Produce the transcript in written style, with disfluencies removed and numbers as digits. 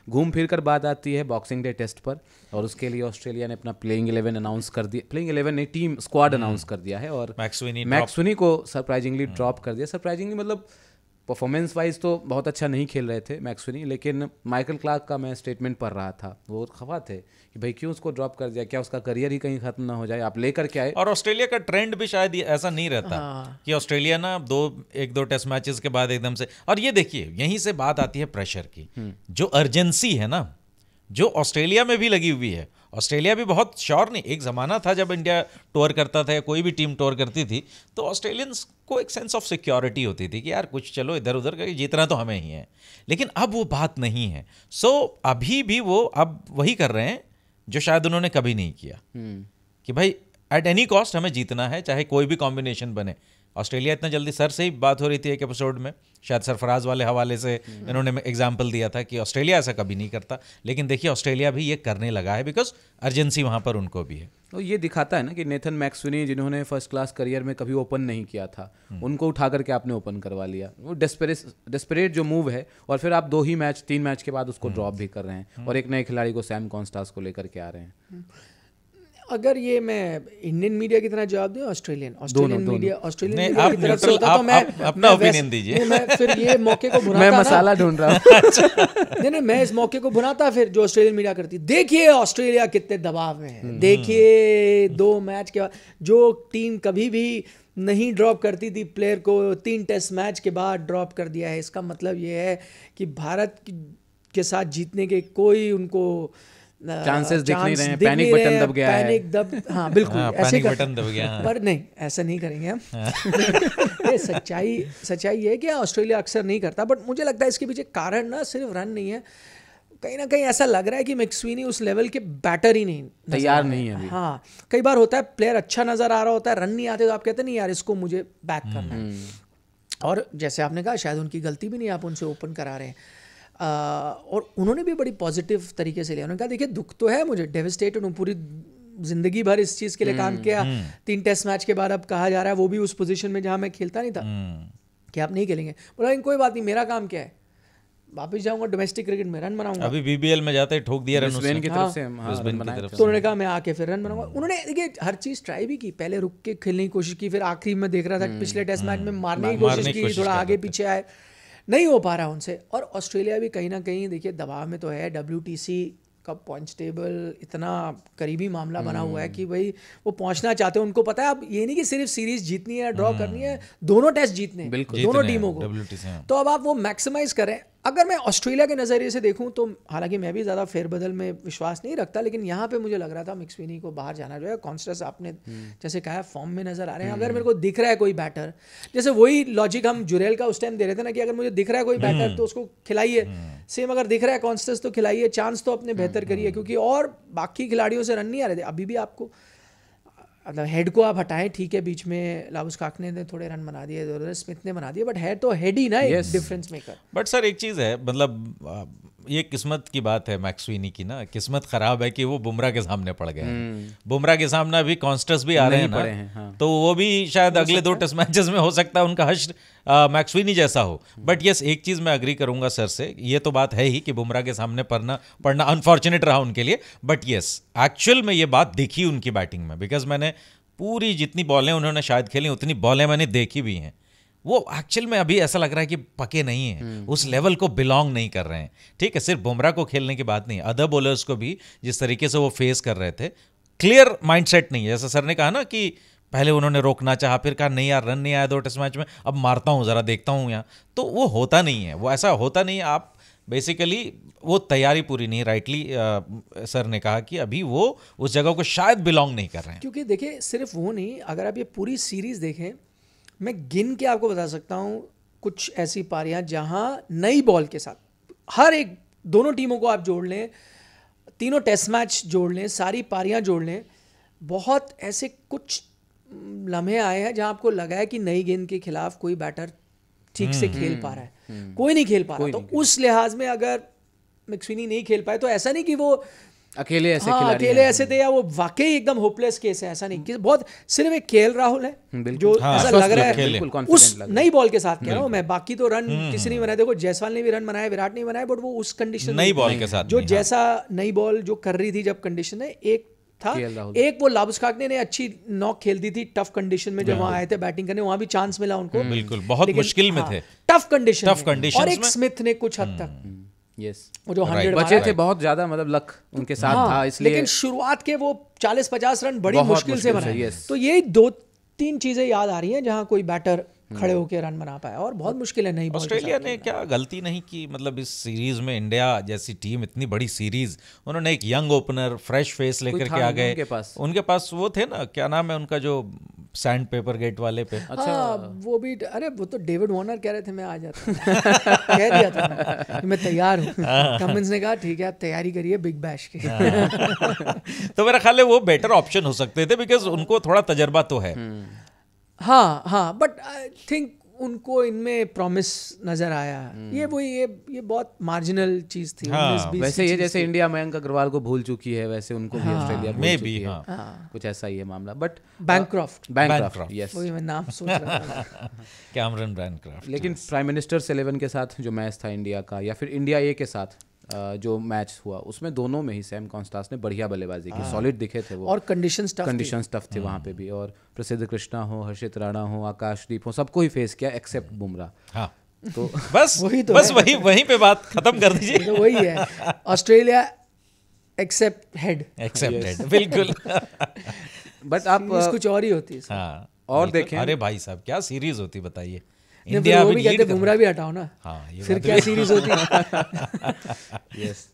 घूम फिर कर बात आती है बॉक्सिंग डे टेस्ट पर, और उसके लिए ऑस्ट्रेलिया ने अपना प्लेइंग 11 अनाउंस कर दिया, प्लेइंग 11 ने टीम स्क्वाड अनाउंस कर दिया है, और मैक्सवेनी को सरप्राइजिंगली ड्रॉप कर दिया। सरप्राइजिंगली मतलब परफॉर्मेंस वाइज तो बहुत अच्छा नहीं खेल रहे थे मैक्सवेनी, लेकिन माइकल क्लार्क का मैं स्टेटमेंट पढ़ रहा था, वो खफा थे कि भाई क्यों उसको ड्रॉप कर दिया, क्या उसका करियर ही कहीं खत्म ना हो जाए, आप लेकर के आए। और ऑस्ट्रेलिया का ट्रेंड भी शायद ऐसा नहीं रहता कि ऑस्ट्रेलिया ना एक दो टेस्ट मैचेस के बाद एकदम से, और ये देखिए यहीं से बात आती है प्रेशर की, जो अर्जेंसी है ना, जो ऑस्ट्रेलिया में भी लगी हुई है। ऑस्ट्रेलिया भी बहुत श्योर नहीं, एक ज़माना था जब इंडिया टूर करता था या कोई भी टीम टूर करती थी तो ऑस्ट्रेलियंस को एक सेंस ऑफ सिक्योरिटी होती थी कि यार कुछ चलो इधर उधर करके जीतना तो हमें ही है, लेकिन अब वो बात नहीं है। सो अभी भी वो अब वही कर रहे हैं जो शायद उन्होंने कभी नहीं किया, कि भाई एट एनी कॉस्ट हमें जीतना है, चाहे कोई भी कॉम्बिनेशन बने। ऑस्ट्रेलिया इतना जल्दी, सर से ही बात हो रही थी एक एपिसोड में, शायद सरफराज वाले हवाले से इन्होंने एग्जाम्पल दिया था कि ऑस्ट्रेलिया ऐसा कभी नहीं करता, लेकिन देखिए ऑस्ट्रेलिया भी ये करने लगा है बिकॉज अर्जेंसी वहाँ पर उनको भी है। तो ये दिखाता है ना कि नेथन मैक्सवेनी जिन्होंने फर्स्ट क्लास करियर में कभी ओपन नहीं किया था, उनको उठा करके आपने ओपन करवा लिया। वो डेस्परेट जो मूव है, और फिर आप 3 मैच के बाद उसको ड्रॉप भी कर रहे हैं, और एक नए खिलाड़ी को सैम कॉन्स्टास को लेकर के आ रहे हैं। अगर ये मैं इंडियन मीडिया की तरह जवाब दूं, ऑस्ट्रेलियन मीडिया की तरफ से होता तो मैं अपना ओपिनियन दीजिए। मैं फिर ये मौके को भुनाता, मैं मसाला ढूंढ रहा हूं। नहीं मैं इस मौके को भुनाता फिर जो ऑस्ट्रेलियन मीडिया करती, देखिए ऑस्ट्रेलिया कितने दबाव में है, देखिए 2 मैच के बाद जो टीम कभी भी नहीं ड्रॉप करती थी प्लेयर को 3 टेस्ट मैच के बाद ड्रॉप कर दिया है। इसका मतलब ये है कि भारत के साथ जीतने के कोई उनको चांसेस दिख नहीं रहे हैं, पैनिक बटन दब गया है। हाँ बिल्कुल ऐसे बटन दब गया, पर नहीं ऐसा नहीं करेंगे हम। ये सच्चाई है कि ऑस्ट्रेलिया अक्सर नहीं करता, बट मुझे लगता है इसके पीछे कारण ना सिर्फ रन नहीं है, कहीं ना कहीं ऐसा लग रहा है कि मैक्सवेनी उस लेवल के बैटर ही नहीं तैयार नहीं है अभी। हाँ कई बार होता है प्लेयर अच्छा नजर आ रहा होता है, रन नहीं आते तो आप कहते नहीं यार इसको मुझे बैक करना है, और जैसे आपने कहा शायद उनकी गलती भी नहीं, आप उनसे ओपन करा रहे हैं। और उन्होंने भी बड़ी पॉजिटिव तरीके से लिया, उन्होंने कहा देखिए दुख तो है मुझे, डेविस्टेटेड हूँ, पूरी जिंदगी भर इस चीज़ के लिए काम किया, 3 टेस्ट मैच के बाद अब कहा जा रहा है वो भी उस पोजीशन में जहाँ मैं खेलता नहीं था कि आप नहीं खेलेंगे। बोला लेकिन कोई बात नहीं, मेरा काम क्या है, वापस जाऊंगा डोमेस्टिक क्रिकेट में रन बनाऊंगा। अभी बीबीएल में जाते ठोक दिया रन ब्रिस्बेन की तरफ से, तो उन्होंने कहा मैं आके फिर रन बनाऊंगा। उन्होंने देखिए हर चीज़ ट्राई भी की, पहले रुक के खेलने की कोशिश की, फिर आखिरी में देख रहा था पिछले टेस्ट मैच में मारने की कोशिश की, थोड़ा आगे पीछे आए, नहीं हो पा रहा उनसे। और ऑस्ट्रेलिया भी कहीं ना कहीं देखिए दबाव में तो है, WTC का पॉइंट्स टेबल इतना करीबी मामला बना हुआ है कि भाई वो पहुंचना चाहते हैं, उनको पता है अब ये नहीं कि सिर्फ सीरीज जीतनी है ड्रॉ करनी है, दोनों टेस्ट जीतने हैं दोनों टीमों को, तो अब आप वो मैक्सिमाइज करें। अगर मैं ऑस्ट्रेलिया के नज़रिए से देखूं तो हालांकि मैं भी ज़्यादा फेरबदल में विश्वास नहीं रखता, लेकिन यहाँ पे मुझे लग रहा था मैक्सवेनी को बाहर जाना जो है। कॉन्स्टेंस आपने जैसे कहा फॉर्म में नज़र आ रहे हैं, अगर मेरे को दिख रहा है कोई बैटर, जैसे वही लॉजिक हम जुरेल का उस टाइम दे रहे थे ना कि अगर मुझे दिख रहा है कोई बैटर तो उसको खिलाइए, सेम अगर दिख रहा है कॉन्स्टेंस तो खिलाइए, चांस तो अपने बेहतर करिए, क्योंकि और बाकी खिलाड़ियों से रन नहीं आ रहे थे। अभी भी आपको मतलब हेड को आप हटाएं ठीक है, बीच में लाबुस काकने ने थोड़े रन बना दिए, स्मिथ ने बना दिए, बट है तो हेड ही ना एक डिफरेंस मेकर। बट सर एक चीज़ है, मतलब ये किस्मत की बात है मैक्सवेनी की ना, किस्मत खराब है कि वो बुमराह के सामने पड़ गए हैं। बुमराह के सामने अभी कॉन्स्टेंस भी आ रहे हैं ना, हाँ। तो वो भी शायद अगले 2 टेस्ट मैचेस में हो सकता है उनका हश्र मैक्सवेनी जैसा हो। बट यस एक चीज़ मैं अग्री करूंगा सर से, ये तो बात है ही कि बुमराह के सामने पड़ना अनफॉर्चुनेट रहा उनके लिए, बट यस एक्चुअल में ये बात दिखी उनकी बैटिंग में, बिकॉज मैंने पूरी जितनी बॉलें उन्होंने शायद खेली उतनी बॉलें मैंने देखी भी हैं, वो एक्चुअल में अभी ऐसा लग रहा है कि पके नहीं हैं, उस लेवल को बिलोंग नहीं कर रहे हैं। ठीक है, सिर्फ बुमराह को खेलने की बात नहीं, अदर बॉलर्स को भी जिस तरीके से वो फेस कर रहे थे, क्लियर माइंडसेट नहीं है। जैसा सर ने कहा ना कि पहले उन्होंने रोकना चाहा, फिर कहा नहीं यार रन नहीं आया 2 टेस्ट मैच में, अब मारता हूँ ज़रा देखता हूँ यहाँ, तो वो होता नहीं है, वो ऐसा होता नहीं है। आप बेसिकली वो तैयारी पूरी नहीं, राइटली सर ने कहा कि अभी वो उस जगह को शायद बिलोंग नहीं कर रहे हैं। क्योंकि देखिए सिर्फ वो नहीं, अगर आप ये पूरी सीरीज़ देखें, मैं गिन के आपको बता सकता हूँ कुछ ऐसी पारियाँ जहाँ नई बॉल के साथ हर एक दोनों टीमों को आप जोड़ लें, तीनों टेस्ट मैच जोड़ लें, सारी पारियाँ जोड़ लें, बहुत ऐसे कुछ लम्हे आए हैं जहाँ आपको लगा है कि नई गेंद के खिलाफ कोई बैटर ठीक से खेल पा रहा है, कोई नहीं खेल पा रहा। तो उस लिहाज में अगर मैक्सवेनी नहीं खेल पाए तो ऐसा नहीं कि वो अकेले ऐसे हाँ, खिलाड़ी अकेले ऐसे थे, या वो वाकई एकदम होपलेस केस है, ऐसा नहीं कि बहुत सिर्फ एक केएल राहुल है जो ऐसा लग रहा है उस नई बॉल के साथ कह रहा हूँ मैं, बाकी तो रन किसी नहीं बनाए। देखो जायसवाल ने भी रन बनाए, विराट नहीं बनाए, बट वो उस कंडीशन नई बॉल के साथ जो जैसा नई बॉल जो कर रही थी जब कंडीशन है, एक था एक वो लाबुस्काग्ने ने अच्छी नॉक खेल दी थी टफ कंडीशन में, जब वहां आए थे बैटिंग करने, वहां भी चांस मिला उनको, बिल्कुल बहुत मुश्किल में थे, टफ कंडीशन और एक में स्मिथ ने कुछ हद तक यस वो जो 100 बचे थे बहुत ज्यादा, मतलब लक उनके साथ था, इसलिए लेकिन शुरुआत के वो 40-50 रन बड़ी मुश्किल से बनाए। तो यही 2-3 चीजें याद आ रही हैं जहां कोई बैटर खड़े होकर रन बना पाया, और बहुत मुश्किल है। नहीं, ऑस्ट्रेलिया ने क्या गलती नहीं की, मतलब इस सीरीज में इंडिया जैसी टीम, इतनी बड़ी सीरीज, उन्होंने एक यंग ओपनर फ्रेश फेस लेकर के आ गए। उनके पास वो थे ना, क्या नाम है उनका, जो सैंड पेपर गेट वाले पे, अच्छा वो भी, अरे वो तो डेविड वार्नर कह रहे थे मैं आ जाता कह दिया था कि मैं तैयार हूँ। कमिंस ने कहा ठीक है आप तैयारी करिए बिग बैश की। तो मेरा ख्याल है वो बेटर ऑप्शन हो सकते थे, बिकॉज उनको थोड़ा तजर्बा तो है। हाँ, बट आई थिंक उनको इनमें प्रॉमिस नजर आया। ये बहुत मार्जिनल चीज थी। वैसे ये जैसे इंडिया मयंक अग्रवाल को भूल चुकी है, वैसे उनको भी ऑस्ट्रेलिया में भी कुछ ऐसा ही है मामला। बट बैंक्रॉफ्ट यस, वही मैं नाम सोच रहा था कैमरन बैंक्रॉफ्ट। लेकिन प्राइम मिनिस्टर्स 11 के साथ जो मैच था इंडिया का, या फिर इंडिया ए के साथ जो मैच हुआ, उसमें दोनों में ही सैम कॉन्स्टास ने बढ़िया बल्लेबाजी की, सॉलिड दिखे थे वो, और कंडीशंस टफ थे वहाँ पे भी। और प्रसिद्ध कृष्णा हो, हर्षित राणा हो, आकाशदीप हो, सबको ही फेस किया एक्सेप्ट बुमराह। हाँ, तो बस वहीं पे बात खत्म कर दीजिए। तो वही है ऑस्ट्रेलिया एक्सेप्ट हेड, बिल्कुल। बट आप कुछ और ही होती है। और देखें, अरे भाई साहब क्या सीरीज होती बताइए। इंडिया भी कहते बुमराह भी हटाओ ना, हाँ, फिर क्या सीरीज होती है। यस